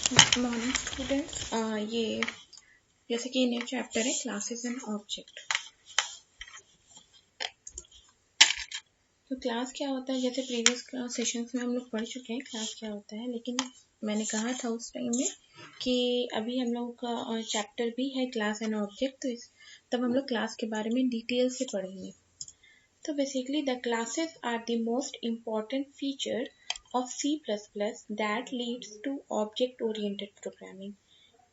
Good morning students. ये जैसे कि नया चैप्टर है क्लासेस एंड ऑब्जेक्ट। तो क्लास क्या होता है, जैसे प्रीवियस सेशंस में हम लोग पढ़ चुके हैं क्लास क्या होता है, लेकिन मैंने कहा था उस टाइम में कि अभी हम लोग का चैप्टर भी है क्लास एंड ऑब्जेक्ट, तो तब हम लोग क्लास के बारे में डिटेल से पढ़ेंगे। तो basically the classes are the most important feature of C++ that leads to object oriented programming।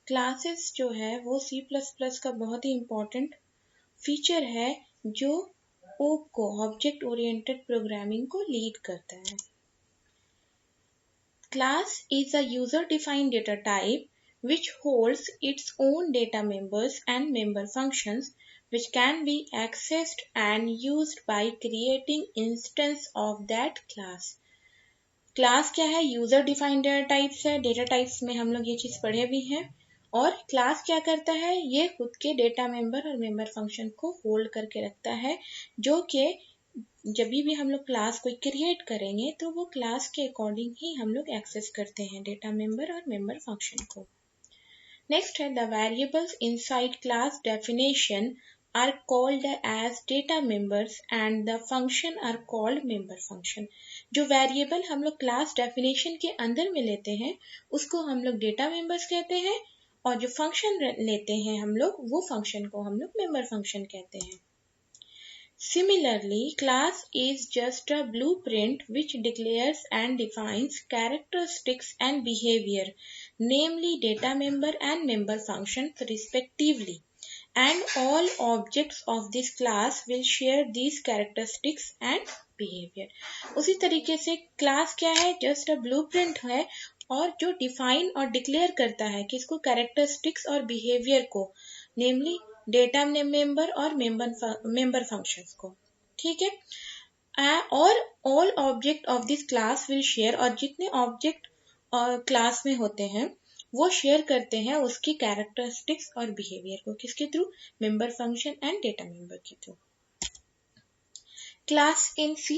Classes जो है वो C++ का बहुत ही इम्पोर्टेंट फीचर है जो OOP को ऑब्जेक्ट ओरिएंटेड प्रोग्रामिंग को लीड करता है। Class is a user defined data type which holds its own data members and member functions which can be accessed and used by creating instance of that class। Class क्या है? User defined data types है। Data types में हम लोग ये चीज पढ़े भी हैं। और क्लास क्या करता है? ये खुद के डेटा मेंबर और मेंबर फंक्शन को होल्ड करके रखता है, जो कि जब भी हम लोग क्लास को क्रिएट करेंगे तो वो क्लास के अकॉर्डिंग ही हम लोग एक्सेस करते हैं डेटा मेंबर और मेंबर फंक्शन को। नेक्स्ट है the variables inside class definition are called as data members and the function are called member function। जो वेरिएबल हम लोग क्लास डेफिनेशन के अंदर में लेते हैं उसको हम लोग डेटा मेंबर्स कहते हैं, और जो फंक्शन लेते हैं हम लोग वो फंक्शन को हम लोग मेंबर फंक्शन कहते हैं। Similarly, class is just a blueprint which declares and defines characteristics and behavior, namely data member and member functions respectively, and all objects of this class will share these characteristics and behavior। उसी तरीके से class क्या है? Just a blueprint है, और जो define और declare करता है किसको? कैरेक्टरिस्टिक्स और बिहेवियर को, नेमली डेटा मेंबर और मेंबर फंक्शंस को। ठीक है। और all object of this class will share, और जितने ऑब्जेक्ट क्लास में होते हैं वो शेयर करते हैं उसकी कैरेक्टरिस्टिक्स और बिहेवियर को, किसके through? Member function and data member के through. Class in C++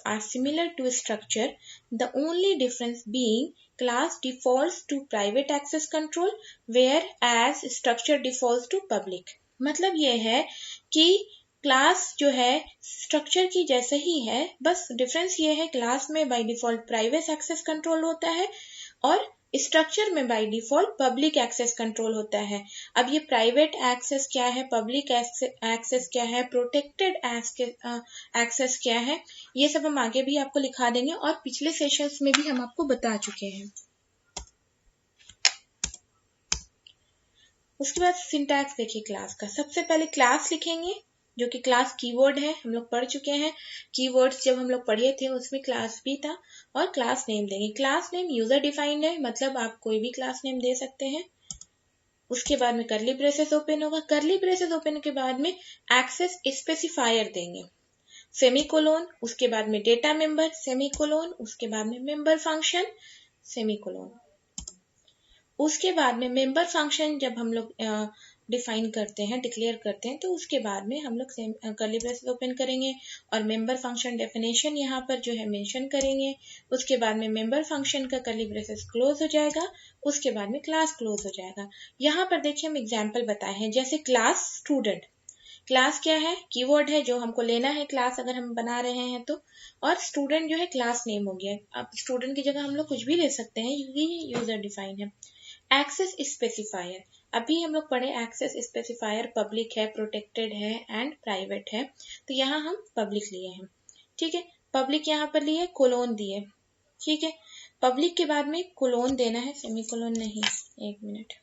are similar to structure, the only difference being class defaults to private access control whereas structure defaults to public। मतलब ये है कि class जो है structure की जैसे ही है, बस डिफरेंस ये है क्लास में by default private access control होता है और स्ट्रक्चर में by default public access control होता है। अब ये प्राइवेट एक्सेस क्या है, पब्लिक एक्सेस क्या है, प्रोटेक्टेड एक्सेस क्या है, ये सब हम आगे भी आपको लिखा देंगे और पिछले सेशंस में भी हम आपको बता चुके हैं। उसके बाद सिंटैक्स देखिए क्लास का। सबसे पहले क्लास लिखेंगे जो कि क्लास कीवर्ड है, हम लोग पढ़ चुके हैं। कीवर्ड्स जब हम लोग पढ़े थे उसमें क्लास भी था, और क्लास नेम देंगे। क्लास नेम यूजर डिफाइंड है, मतलब आप कोई भी क्लास नेम दे सकते हैं। उसके बाद में करली ब्रेसेस ओपन होगा। करली ब्रेसेस ओपन के बाद में एक्सेस स्पेसिफायर देंगे, सेमीकोलोन, उसके बाद में डेटा मेंबर, सेमीकोलोन, उसके बाद में मेंबर फंक्शन, सेमीकोलोन। उसके बाद में मेंबर फंक्शन जब हम लोग डिफाइन करते हैं, डिक्लेयर करते हैं, तो उसके बाद में हम लोग कर्ली ब्रेसेस ओपन करेंगे और मेंबर फंक्शन डेफिनेशन यहाँ पर जो है मेंशन करेंगे। उसके बाद में मेंबर फंक्शन का कर्ली ब्रेसेस क्लोज हो जाएगा, उसके बाद में क्लास क्लोज हो जाएगा। यहाँ पर देखिए हम एग्जाम्पल बताए हैं, जैसे क्लास स्टूडेंट। क्लास क्या है? कीवर्ड है जो हमको लेना है क्लास अगर हम बना रहे हैं तो, और स्टूडेंट जो है क्लास नेम हो गया। अब स्टूडेंट की जगह हम लोग कुछ भी ले सकते हैं, ये यूजर डिफाइन है। एक्सेस स्पेसिफायर, अभी हम लोग पढ़े एक्सेस स्पेसिफायर पब्लिक है, प्रोटेक्टेड है एंड प्राइवेट है, तो यहाँ हम पब्लिक लिए हैं। ठीक है, पब्लिक यहाँ पर लिए, कोलोन दिए। ठीक है, पब्लिक के बाद में कोलोन देना है, सेमीकोलोन नहीं। एक मिनट,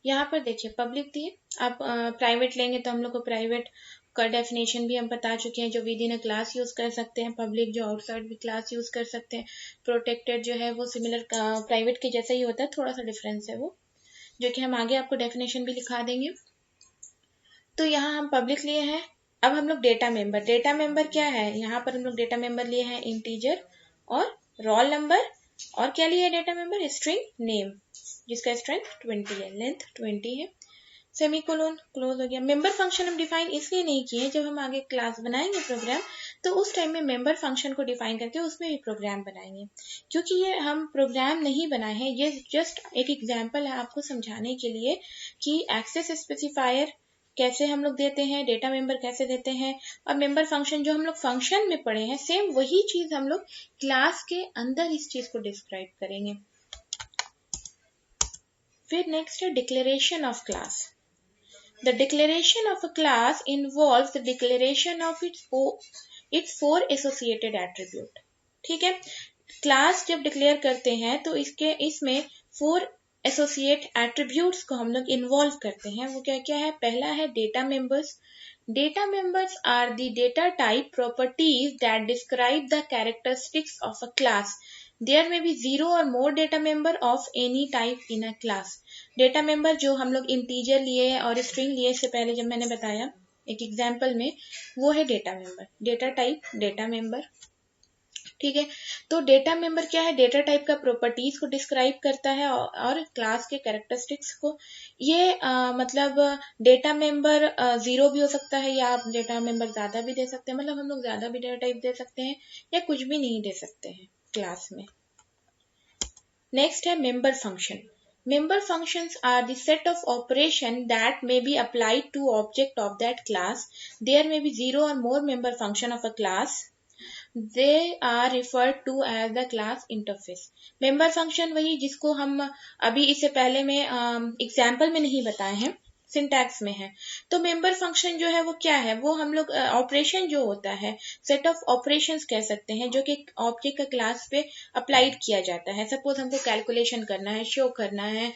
यहाँ पर देखिए पब्लिक दिए। आप प्राइवेट लेंगे तो हम लोग को प्राइवेट का डेफिनेशन भी हम बता चुके हैं, जो with in a class use कर सकते हैं, पब्लिक जो आउटसाइड भी क्लास यूज कर सकते हैं। प्रोटेक्टेड जो है वो सिमिलर प्राइवेट के जैसा ही होता है, थोड़ा सा डिफरेंस है वो, जो कि हम आगे आपको डेफिनेशन भी लिखा देंगे। तो यहाँ हम पब्लिक लिए हैं। अब हम लोग डेटा मेंबर, डेटा मेंबर क्या है? यहाँ पर हम लोग डेटा मेंबर लिए हैं इंटीजर और रोल नंबर, और क्या लिए डेटा मेंबर? String name. जिसका स्ट्रेंथ 20 है, लेंथ 20 है, सेमीकोलन क्लोज हो गया। मेंबर फंक्शन हम डिफाइन इसलिए नहीं किए, जब हम आगे क्लास बनाएंगे प्रोग्राम तो उस टाइम में मेंबर फंक्शन को डिफाइन करके उसमें भी प्रोग्राम बनाएंगे, क्योंकि ये हम प्रोग्राम नहीं बनाए हैं, ये जस्ट एक एग्जांपल है आपको समझाने के लिए कि एक्सेस स्पेसिफायर कैसे हम लोग देते हैं, डेटा मेंबर कैसे देते हैं, और मेंबर फंक्शन जो हम लोग फंक्शन में पढ़े हैं सेम वही चीज हम लोग क्लास के अंदर इस चीज को डिस्क्राइब करेंगे। फिर नेक्स्ट है declaration of class. The declaration of a class involves the declaration of its 4 associated attribute। ठीक है, क्लास जब डिक्लेयर करते हैं तो इसमें 4 एसोसिएट एट्रीब्यूट्स को हम लोग इन्वॉल्व करते हैं। वो क्या क्या है? पहला है data members. Data members are the data type properties that describe the characteristics of a class. There may be 0 or more data member of any type in a class। Data member जो हम लोग integer लिए और string लिए इससे पहले जब मैंने बताया एक एग्जांपल में, वो है data member, data type data member. ठीक है, तो डेटा मेंबर क्या है? डेटा टाइप का प्रॉपर्टीज को डिस्क्राइब करता है और क्लास के कैरेक्टरिस्टिक्स को। ये मतलब डेटा मेंबर 0 भी हो सकता है या आप डेटा मेंबर ज्यादा भी दे सकते हैं, मतलब हम लोग ज्यादा भी डेटा टाइप दे सकते हैं या कुछ भी नहीं दे सकते हैं क्लास में। नेक्स्ट है member function. Member functions are the set of operation that may be applied to object of that class. There may be 0 or more member function of a class. They are referred to as the class interface। member function वही जिसको हम अभी इससे पहले में example में नहीं बताए हैं, सिंटैक्स में है। तो मेंबर फंक्शन जो है वो क्या है? वो हम लोग ऑपरेशन जो होता है, सेट ऑफ ऑपरेशंस कह सकते हैं, जो कि ऑब्जेक्ट का क्लास पे अप्लाइड किया जाता है। सपोज हमको कैलकुलेशन करना है, शो करना है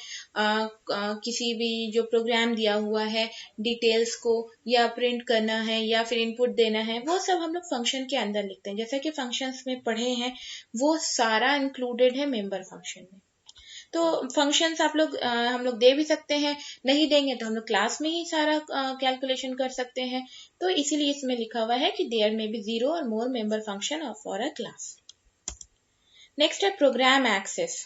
किसी भी जो प्रोग्राम दिया हुआ है डिटेल्स को, या प्रिंट करना है या फिर इनपुट देना है, वो सब हम लोग फंक्शन के अंदर लिखते हैं। जैसा कि फंक्शंस में पढ़े हैं वो सारा इंक्लूडेड है मेंबर फंक्शन में। तो फंक्शंस आप लोग हम लोग दे भी सकते हैं, नहीं देंगे तो हम लोग क्लास में ही सारा कैलकुलेशन कर सकते हैं। तो इसीलिए इसमें लिखा हुआ है कि देयर में बी 0 और more member function for a class. Next है program access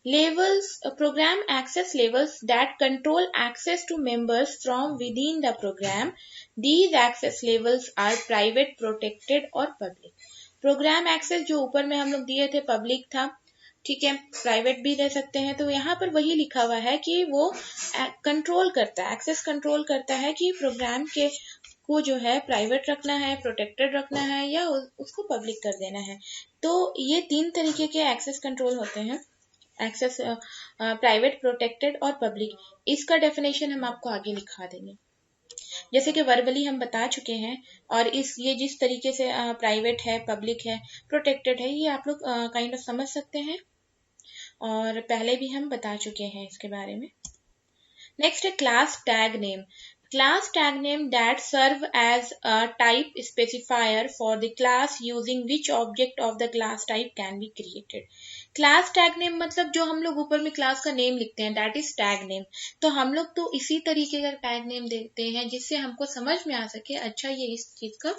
labels। program access labels that control access to members from within the program। these access labels are private, protected और public। प्रोग्राम एक्सेस जो ऊपर में हम लोग दिए थे public था, ठीक है, प्राइवेट भी दे सकते हैं। तो यहाँ पर वही लिखा हुआ है कि वो कंट्रोल करता है, एक्सेस कंट्रोल करता है कि प्रोग्राम के को जो है प्राइवेट रखना है, प्रोटेक्टेड रखना है या उसको पब्लिक कर देना है। तो ये 3 तरीके के एक्सेस कंट्रोल होते हैं, एक्सेस प्राइवेट, प्रोटेक्टेड और पब्लिक। इसका डेफिनेशन हम आपको आगे लिखा देंगे, जैसे कि वर्बली हम बता चुके हैं। और ये जिस तरीके से प्राइवेट है, पब्लिक है, प्रोटेक्टेड है, ये आप लोग काइंड ऑफ समझ सकते हैं और पहले भी हम बता चुके हैं इसके बारे में। नेक्स्ट है class tag name. Class tag name that serve as a type specifier for the class using which object of the class type can be created। Class tag name मतलब जो हम लोग ऊपर में क्लास का नेम लिखते हैं, दैट इज टैग नेम। तो हम लोग तो इसी तरीके का टैग नेम देते हैं जिससे हमको समझ में आ सके, अच्छा ये इस चीज का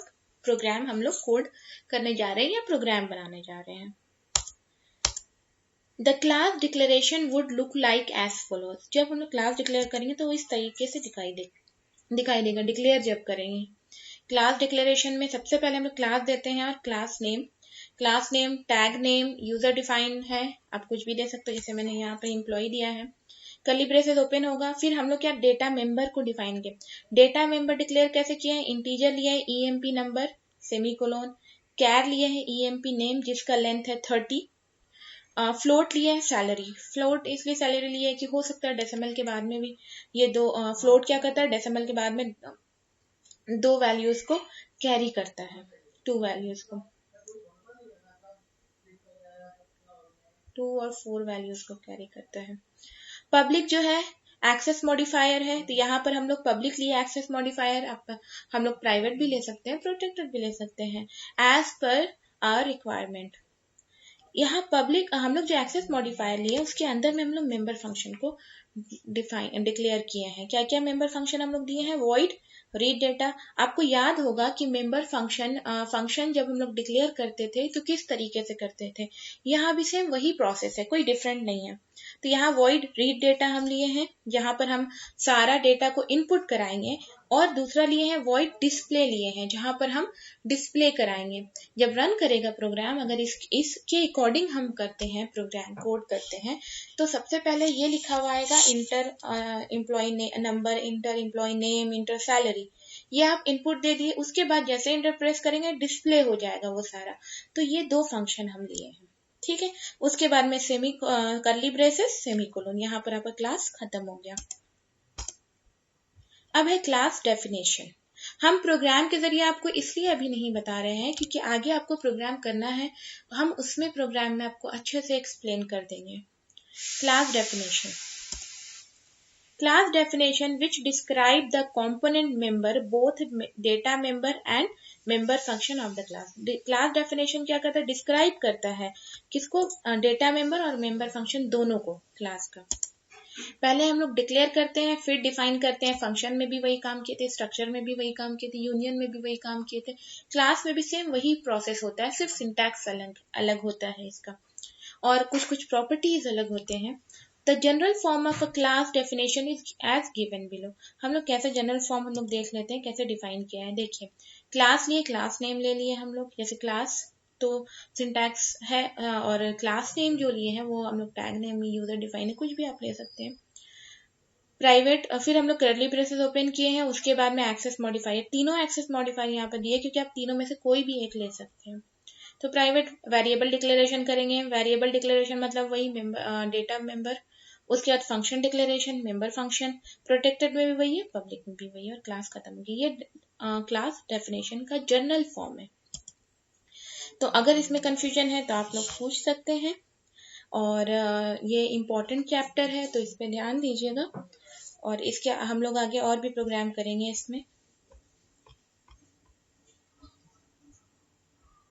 प्रोग्राम हम लोग कोड करने जा रहे हैं या प्रोग्राम बनाने जा रहे हैं। The class declaration would look like as follows। जब हम लोग क्लास डिक्लेयर करेंगे तो इस तरीके से दिखाई देगा डिक्लेयर जब करेंगे। क्लास डिक्लेरेशन में सबसे पहले हम लोग क्लास देते हैं और class name, tag name, user define है, आप कुछ भी दे सकते हो, जैसे मैंने यहाँ पे एम्प्लॉय दिया है, कर्ली ब्रेसेस ओपन होगा। फिर हम लोग क्या डेटा मेंबर को डिफाइन किया। डेटा मेंबर डिक्लेयर कैसे किया है? इंटीजर लिया है EMP नंबर सेमीकोलन, कैर लिया है EMP नेम जिसका लेंथ है 30, फ्लोट लिया है सैलरी। फ्लोट इसलिए सैलरी लिया है कि हो सकता है डेसिमल के बाद में भी ये दो फ्लोट क्या करता है, डेसिमल के बाद में 2 वैल्यूज को कैरी करता है, 2 वैल्यूज को, 2 और 4 वैल्यूज को कैरी करता है। पब्लिक जो है एक्सेस मॉडिफायर है, तो यहाँ पर हम लोग पब्लिक लिए एक्सेस मॉडिफायर, हम लोग प्राइवेट भी ले सकते हैं, प्रोटेक्टेड भी ले सकते हैं एज पर आवर रिक्वायरमेंट। यहाँ पब्लिक हम लोग जो एक्सेस मॉडिफायर लिए उसके अंदर में हम लोग मेंबर फंक्शन को डिक्लेयर किए हैं। क्या क्या मेंबर फंक्शन हम लोग दिए हैं? Void, read data. आपको याद होगा कि मेंबर फंक्शन जब हम लोग डिक्लेयर करते थे तो किस तरीके से करते थे, यहाँ भी सेम वही प्रोसेस है, कोई डिफरेंट नहीं है। तो यहाँ void read data हम लिए हैं, जहाँ पर हम सारा डेटा को इनपुट कराएंगे, और दूसरा लिए हैं void display लिए हैं, जहाँ पर हम डिस्प्ले कराएंगे। जब रन करेगा प्रोग्राम, अगर इसके अकॉर्डिंग हम करते हैं, प्रोग्राम कोड करते हैं, तो सबसे पहले ये लिखा हुआ आएगा enter employ number, enter employ name, enter salary. ये आप इनपुट दे दिए, उसके बाद जैसे इंटर प्रेस करेंगे डिस्प्ले हो जाएगा वो सारा। तो ये दो फंक्शन हम लिए हैं, ठीक है। उसके बाद में करली ब्रेसेस, सेमीकोलन, यहाँ पर आपका क्लास खत्म हो गया। अब है क्लास डेफिनेशन। हम प्रोग्राम के जरिए आपको इसलिए अभी नहीं बता रहे हैं क्योंकि आगे आपको प्रोग्राम करना है, हम उसमें प्रोग्राम में आपको अच्छे से एक्सप्लेन कर देंगे। Class definition, class definition which describe the component member, both data member and member function of the class. class definition क्या करता है, डिस्क्राइब करता है किसको, डेटा मेंबर और मेंबर फंक्शन दोनों को क्लास का। पहले हम लोग डिक्लेयर करते हैं, फिर डिफाइन करते हैं। फंक्शन में भी वही काम किए थे, स्ट्रक्चर में भी वही काम किए थे, यूनियन में भी वही काम किए थे, क्लास में भी सेम वही प्रोसेस होता है, सिर्फ सिंटैक्स अलग होता है इसका, और कुछ प्रॉपर्टीज अलग होते हैं। The general form of a class definition is as given below. हम लोग कैसे जनरल फॉर्म हम लोग देख लेते हैं, कैसे डिफाइन किया है। देखिए, क्लास लिए, क्लास नेम ले लिए हम लोग, जैसे क्लास तो सिंटैक्स है, और क्लास नेम जो लिए हैं वो हम लोग टैग नेम, यूजर डिफाइन है, कुछ भी आप ले सकते हैं। प्राइवेट, फिर हम लोग करली ब्रेसेस ओपन किए हैं, उसके बाद में एक्सेस मॉडिफायर, तीनों एक्सेस मॉडिफायर यहाँ पर दिए क्योंकि आप तीनों में से कोई भी एक ले सकते हैं। तो प्राइवेट वेरिएबल डिक्लेरेशन करेंगे, वेरिएबल डिक्लेरेशन मतलब वही डेटा मेंबर, उसके बाद function declaration, member function, protected में भी वही है, पब्लिक में भी वही है, और क्लास खत्म होगी। ये क्लास डेफिनेशन का जनरल फॉर्म है। तो अगर इसमें कंफ्यूजन है तो आप लोग पूछ सकते हैं, और ये इम्पोर्टेंट चैप्टर है तो इस पे ध्यान दीजिएगा, और इसके हम लोग आगे और भी प्रोग्राम करेंगे इसमें।